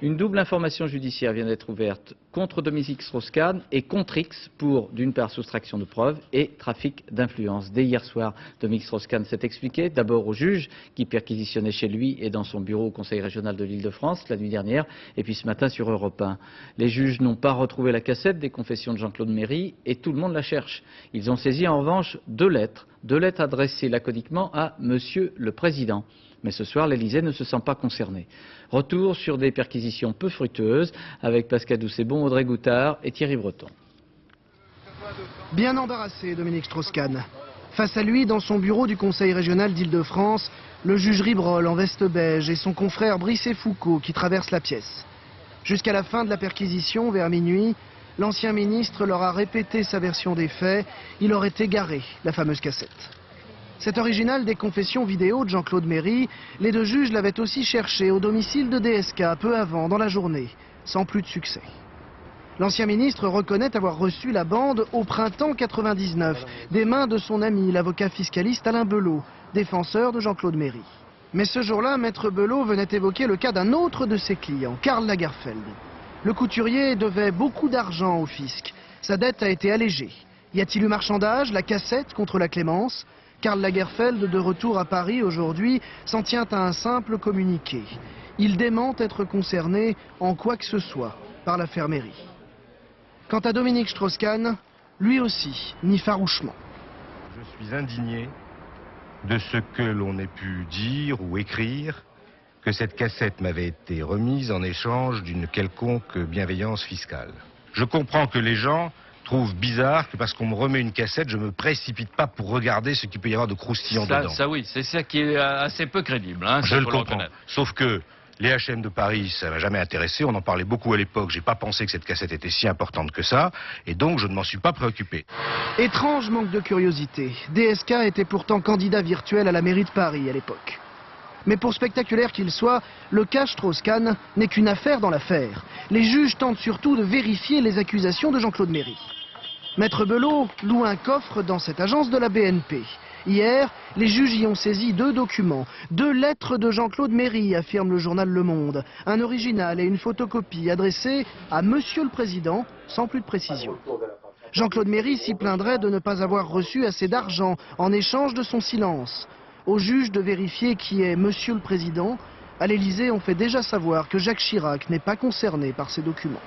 Une double information judiciaire vient d'être ouverte contre Dominique Strauss-Kahn et contre X pour, d'une part, soustraction de preuves et trafic d'influence. Dès hier soir, Dominique Strauss-Kahn s'est expliqué, d'abord au juge qui perquisitionnait chez lui et dans son bureau au Conseil régional de l'Île-de-France la nuit dernière, et puis ce matin sur Europe 1. Les juges n'ont pas retrouvé la cassette des confessions de Jean-Claude Méry et tout le monde la cherche. Ils ont saisi en revanche deux lettres adressées laconiquement à Monsieur le Président. Mais ce soir, l'Élysée ne se sent pas concerné. Retour sur des perquisitions peu fructueuses avec Pascal Doucet-Bon, Audrey Goutard et Thierry Breton. Bien embarrassé, Dominique Strauss-Kahn. Face à lui, dans son bureau du Conseil régional d'Île-de-France, le juge Ribrol en veste beige et son confrère Brissé-Foucault qui traversent la pièce. Jusqu'à la fin de la perquisition, vers minuit, l'ancien ministre leur a répété sa version des faits. Il aurait égaré la fameuse cassette. Cet original des confessions vidéo de Jean-Claude Méry, les deux juges l'avaient aussi cherché au domicile de DSK peu avant, dans la journée, sans plus de succès. L'ancien ministre reconnaît avoir reçu la bande au printemps 99, des mains de son ami, l'avocat fiscaliste Alain Belot, défenseur de Jean-Claude Méry. Mais ce jour-là, Maître Belot venait évoquer le cas d'un autre de ses clients, Karl Lagerfeld. Le couturier devait beaucoup d'argent au fisc. Sa dette a été allégée. Y a-t-il eu marchandage, la cassette contre la clémence ? Karl Lagerfeld, de retour à Paris aujourd'hui, s'en tient à un simple communiqué. Il dément être concerné en quoi que ce soit par l'affaire Méry. Quant à Dominique Strauss-Kahn, lui aussi nie farouchement. Je suis indigné de ce que l'on ait pu dire ou écrire, que cette cassette m'avait été remise en échange d'une quelconque bienveillance fiscale. Je comprends que les gens trouve bizarre que parce qu'on me remet une cassette, je me précipite pas pour regarder ce qu'il peut y avoir de croustillant dedans. Ça oui, c'est ça qui est assez peu crédible. Hein, je le comprends. Sauf que les H&M de Paris, ça m'a jamais intéressé. On en parlait beaucoup à l'époque. J'ai pas pensé que cette cassette était si importante que ça. Et donc, je ne m'en suis pas préoccupé. Étrange manque de curiosité. DSK était pourtant candidat virtuel à la mairie de Paris à l'époque. Mais pour spectaculaire qu'il soit, le cas Strauss-Kahn n'est qu'une affaire dans l'affaire. Les juges tentent surtout de vérifier les accusations de Jean-Claude Méry. Maître Belot loue un coffre dans cette agence de la BNP. Hier, les juges y ont saisi deux documents, deux lettres de Jean-Claude Méry, affirme le journal Le Monde. Un original et une photocopie adressées à Monsieur le Président, sans plus de précision. Jean-Claude Méry s'y plaindrait de ne pas avoir reçu assez d'argent en échange de son silence. Au juge de vérifier qui est Monsieur le Président. À l'Élysée, on fait déjà savoir que Jacques Chirac n'est pas concerné par ces documents.